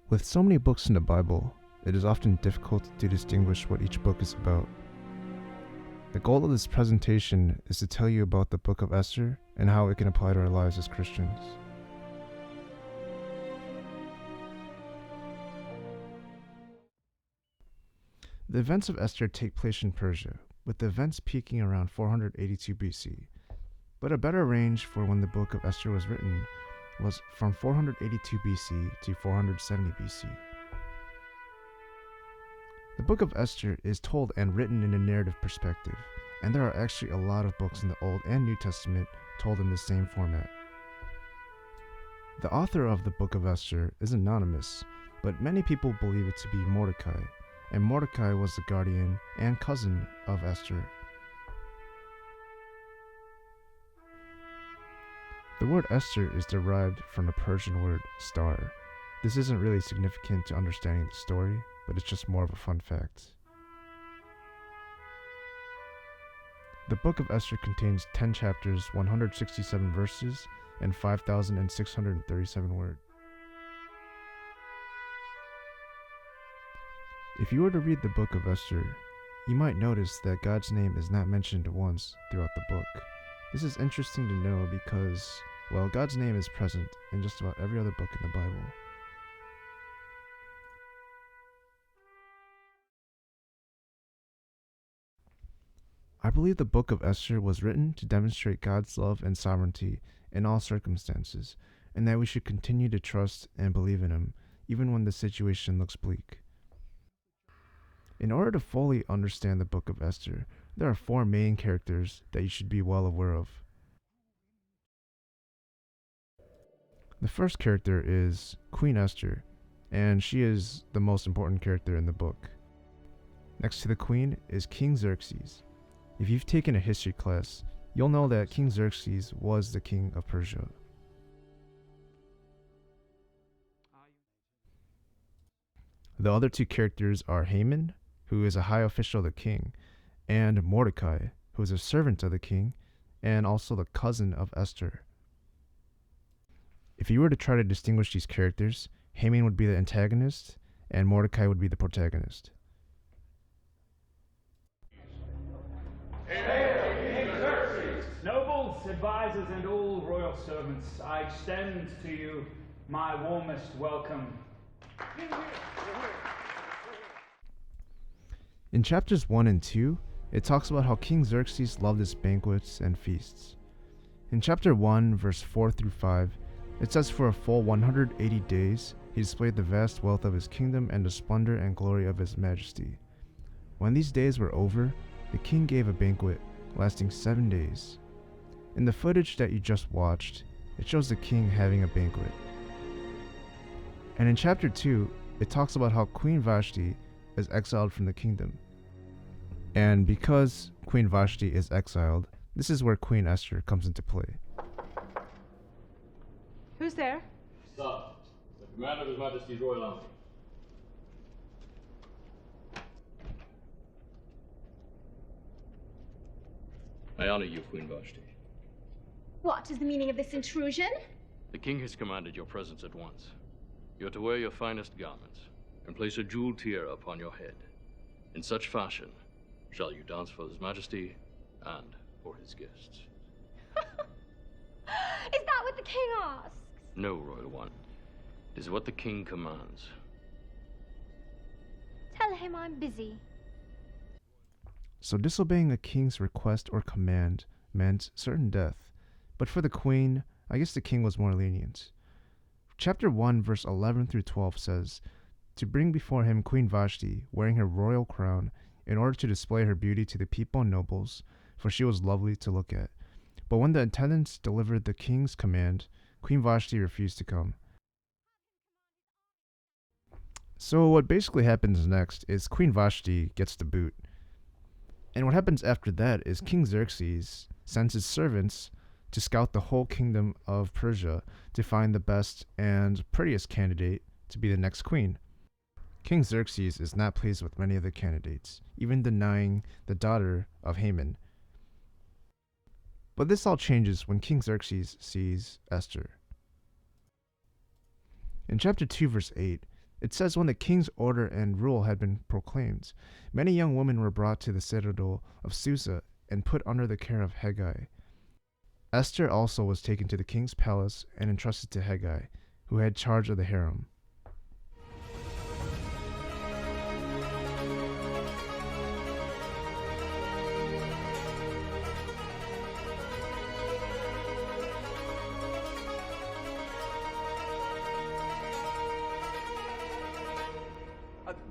With so many books in the Bible, it is often difficult to distinguish what each book is about. The goal of this presentation is to tell you about the Book of Esther and how it can apply to our lives as Christians. The events of Esther take place in Persia, with the events peaking around 482 BC, but a better range for when the Book of Esther was written was from 482 BC to 470 BC. The Book of Esther is told and written in a narrative perspective, and there are actually a lot of books in the Old and New Testament told in the same format. The author of the Book of Esther is anonymous, but many people believe it to be Mordecai, and Mordecai was the guardian and cousin of Esther. The word Esther is derived from the Persian word star. This isn't really significant to understanding the story, but it's just more of a fun fact. The Book of Esther contains 10 chapters, 167 verses, and 5,637 words. If you were to read the Book of Esther, you might notice that God's name is not mentioned once throughout the book. This is interesting to know because, well, God's name is present in just about every other book in the Bible. I believe the Book of Esther was written to demonstrate God's love and sovereignty in all circumstances, and that we should continue to trust and believe in Him, even when the situation looks bleak. In order to fully understand the Book of Esther, there are 4 main characters that you should be well aware of. The first character is Queen Esther, and she is the most important character in the book. Next to the queen is King Xerxes. If you've taken a history class, you'll know that King Xerxes was the king of Persia. The other 2 characters are Haman, who is a high official of the king, and Mordecai, who is a servant of the king, and also the cousin of Esther. If you were to try to distinguish these characters, Haman would be the antagonist, and Mordecai would be the protagonist. Hail, King Xerxes! Nobles, advisors, and all royal servants, I extend to you my warmest welcome. In chapters 1 and 2, it talks about how King Xerxes loved his banquets and feasts. In chapter 1, verse 4 through 5, it says for a full 180 days, he displayed the vast wealth of his kingdom and the splendor and glory of his majesty. When these days were over, the king gave a banquet lasting 7 days. In the footage that you just watched, it shows the king having a banquet. And in chapter 2, it talks about how Queen Vashti is exiled from the kingdom. And because Queen Vashti is exiled, this is where Queen Esther comes into play. Who's there? Sir, the commander of His Majesty's Royal Army. I honor you, Queen Vashti. What is the meaning of this intrusion? The king has commanded your presence at once. You are to wear your finest garments and place a jeweled tiara upon your head. In such fashion shall you dance for His Majesty and for his guests. Is that what the king asks? No, Royal One. It is what the king commands. Tell him I'm busy. So disobeying a king's request or command meant certain death, but for the queen, I guess the king was more lenient. Chapter 1 verse 11 through 12 says, to bring before him Queen Vashti, wearing her royal crown, in order to display her beauty to the people and nobles, for she was lovely to look at. But when the attendants delivered the king's command, Queen Vashti refused to come. So what basically happens next is Queen Vashti gets the boot. And what happens after that is King Xerxes sends his servants to scout the whole kingdom of Persia to find the best and prettiest candidate to be the next queen. King Xerxes is not pleased with many of the candidates, even denying the daughter of Haman. But this all changes when King Xerxes sees Esther. In chapter 2 verse 8, It says when the king's order and rule had been proclaimed, many young women were brought to the citadel of Susa and put under the care of Hegai. Esther also was taken to the king's palace and entrusted to Hegai, who had charge of the harem.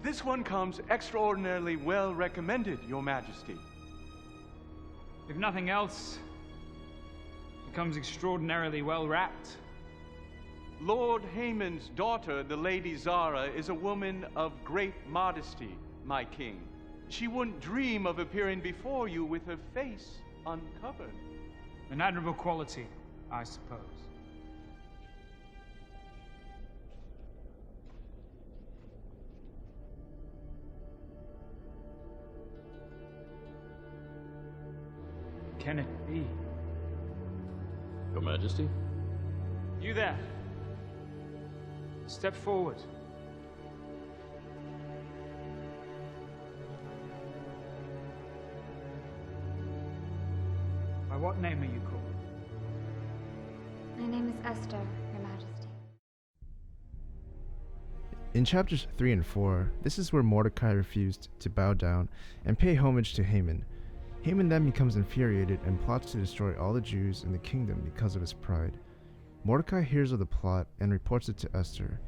This one comes extraordinarily well recommended, Your Majesty. If nothing else, it comes extraordinarily well wrapped. Lord Haman's daughter, the Lady Zara, is a woman of great modesty, my king. She wouldn't dream of appearing before you with her face uncovered. An admirable quality, I suppose. Can it be? Your Majesty? You there. Step forward. By what name are you called? My name is Esther, Your Majesty. In chapters 3 and 4, this is where Mordecai refused to bow down and pay homage to Haman. Haman then becomes infuriated and plots to destroy all the Jews in the kingdom because of his pride. Mordecai hears of the plot and reports it to Esther.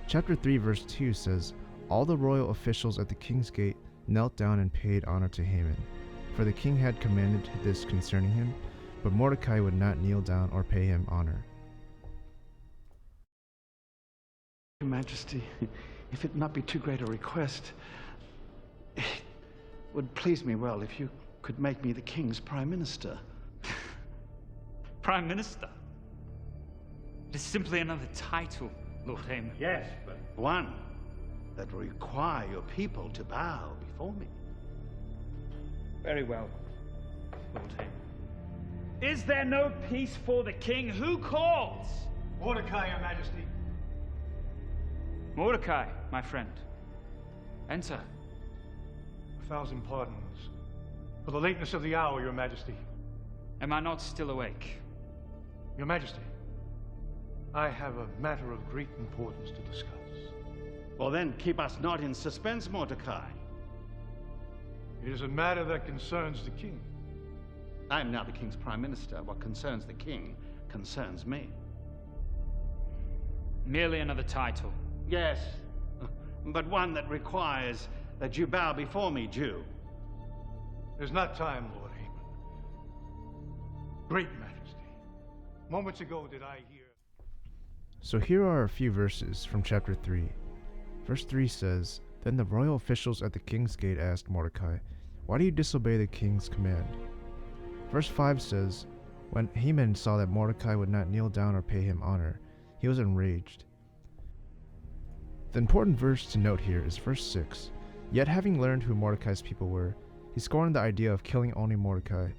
Chapter 3 verse 2 says, "All the royal officials at the king's gate knelt down and paid honor to Haman, for the king had commanded this concerning him, but Mordecai would not kneel down or pay him honor." Your Majesty, if it not be too great a request, it would please me well if you could make me the king's prime minister. Prime Minister? It is simply another title, Lord Haman. Yes, but one that will require your people to bow before me. Very well, Lord Haman. Is there no peace for the king? Who calls? Mordecai, Your Majesty. Mordecai, my friend. Enter. 1,000 pardons for the lateness of the hour, Your Majesty. Am I not still awake? Your Majesty, I have a matter of great importance to discuss. Well then, keep us not in suspense, Mordecai. It is a matter that concerns the king. I am now the king's prime minister. What concerns the king concerns me. Merely another title. Yes, but one that requires that you bow before me, Jew. There's not time, Lord Haman. Great Majesty, moments ago did I hear... So here are a few verses from chapter 3. Verse 3 says, "Then the royal officials at the king's gate asked Mordecai, 'Why do you disobey the king's command?' Verse 5 says, "When Haman saw that Mordecai would not kneel down or pay him honor, he was enraged." The important verse to note here is verse 6. "Yet having learned who Mordecai's people were, he scorned the idea of killing only Mordecai.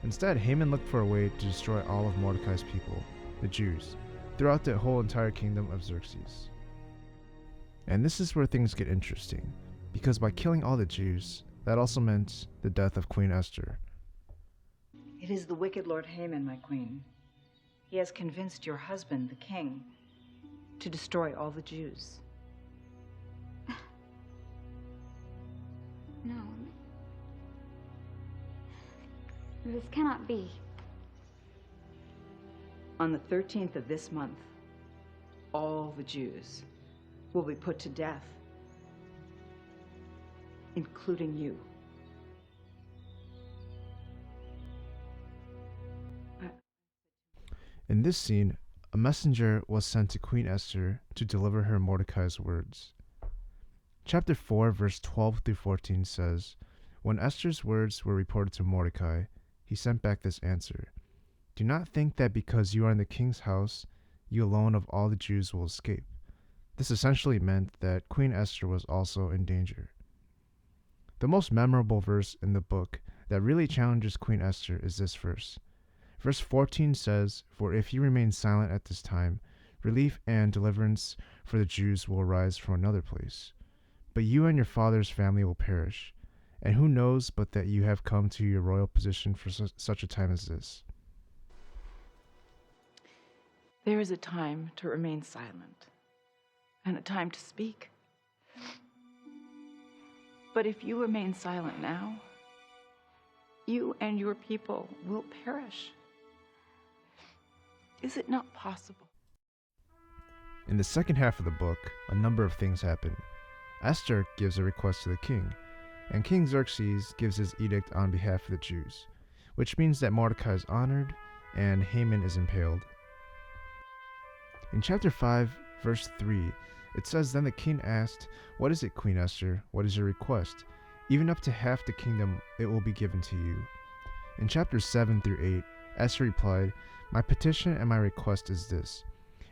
Instead, Haman looked for a way to destroy all of Mordecai's people, the Jews, throughout the whole entire kingdom of Xerxes." And this is where things get interesting, because by killing all the Jews, that also meant the death of Queen Esther. It is the wicked Lord Haman, my queen. He has convinced your husband, the king, to destroy all the Jews. No. This cannot be. On the 13th of this month, all the Jews will be put to death, including you. In this scene, a messenger was sent to Queen Esther to deliver her Mordecai's words. Chapter 4, verse 12 through 14 says, "When Esther's words were reported to Mordecai, he sent back this answer: 'Do not think that because you are in the king's house, you alone of all the Jews will escape.' This essentially meant that Queen Esther was also in danger. The most memorable verse in the book that really challenges Queen Esther is this verse. Verse 14 says, "For if you remain silent at this time, Relief and deliverance for the Jews will arise from another place. But you and your father's family will perish. And who knows but that you have come to your royal position for such a time as this? There is a time to remain silent, and a time to speak. But if you remain silent now, you and your people will perish. Is it not possible? In the second half of the book, a number of things happen. Esther gives a request to the king, and King Xerxes gives his edict on behalf of the Jews, which means that Mordecai is honored and Haman is impaled. In chapter 5, verse 3, it says, "Then the king asked, 'What is it, Queen Esther? What is your request? Even up to half the kingdom it will be given to you.' In chapters 7 through 8, Esther replied, 'My petition and my request is this.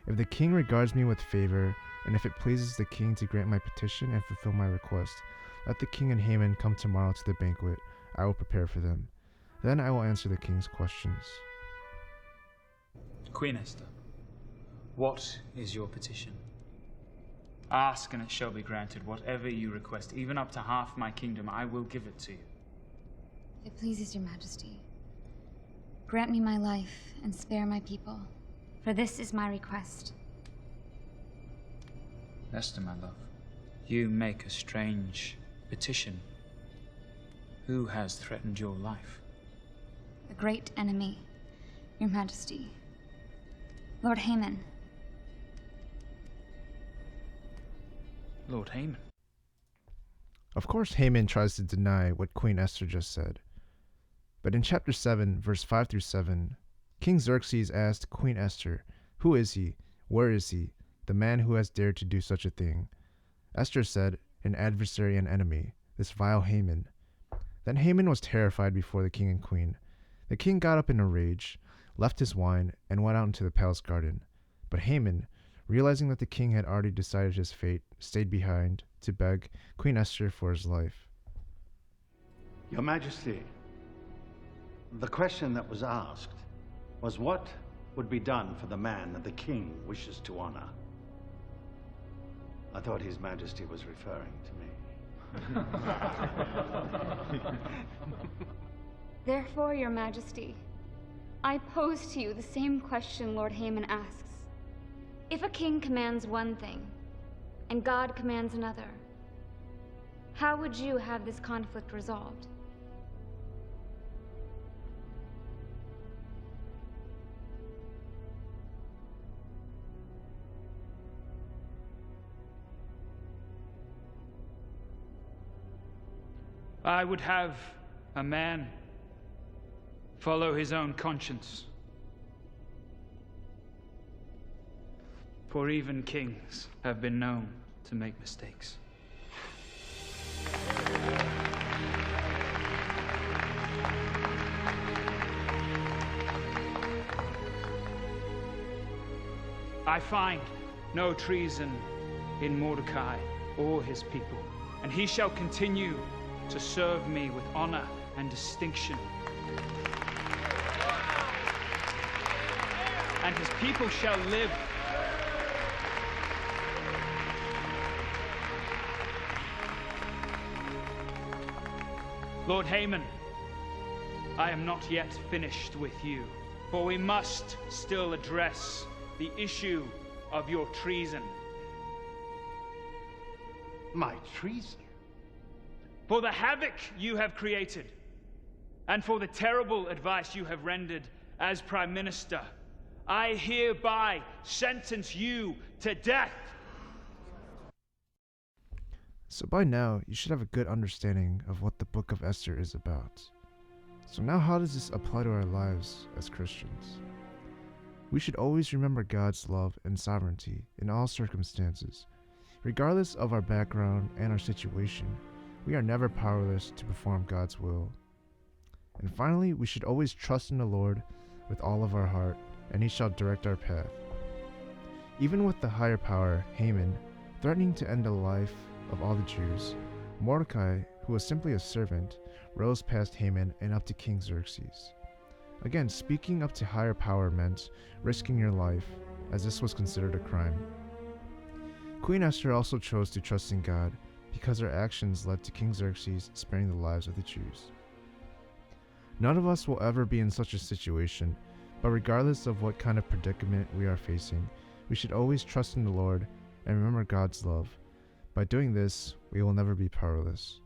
If the king regards me with favor, and if it pleases the king to grant my petition and fulfill my request, let the king and Haman come tomorrow to the banquet I will prepare for them. Then I will answer the king's questions.'" Queen Esther, what is your petition? Ask and it shall be granted. Whatever you request, even up to half my kingdom, I will give it to you. If it pleases your majesty, grant me my life and spare my people, for this is my request. Esther, my love, you make a strange petition. Who has threatened your life? A great enemy, your majesty. Lord Haman. Lord Haman. Of course, Haman tries to deny what Queen Esther just said. But in chapter 7, verse 5 through 7, King Xerxes asked Queen Esther, "Who is he? Where is he? The man who has dared to do such a thing?" Esther said, "An adversary and enemy, this vile Haman." Then Haman was terrified before the king and queen. The king got up in a rage, left his wine, and went out into the palace garden. But Haman, realizing that the king had already decided his fate, stayed behind to beg Queen Esther for his life. Your Majesty, the question that was asked was what would be done for the man that the king wishes to honor. I thought His Majesty was referring to me. Therefore, your majesty, I pose to you the same question Lord Haman asks. If a king commands one thing, and God commands another, how would you have this conflict resolved? I would have a man follow his own conscience. For even kings have been known to make mistakes. I find no treason in Mordecai or his people, and he shall continue to serve me with honor and distinction. And his people shall live. Lord Haman, I am not yet finished with you, for we must still address the issue of your treason. My treason? For the havoc you have created, and for the terrible advice you have rendered as Prime Minister, I hereby sentence you to death. So by now, you should have a good understanding of what the Book of Esther is about. So now how does this apply to our lives as Christians? We should always remember God's love and sovereignty in all circumstances. Regardless of our background and our situation, we are never powerless to perform God's will. And finally, we should always trust in the Lord with all of our heart, and He shall direct our path. Even with the higher power, Haman, threatening to end the life of all the Jews, Mordecai, who was simply a servant, rose past Haman and up to King Xerxes. Again, speaking up to higher power meant risking your life as this was considered a crime. Queen Esther also chose to trust in God because her actions led to King Xerxes sparing the lives of the Jews. None of us will ever be in such a situation, but regardless of what kind of predicament we are facing, we should always trust in the Lord and remember God's love. By doing this, we will never be powerless.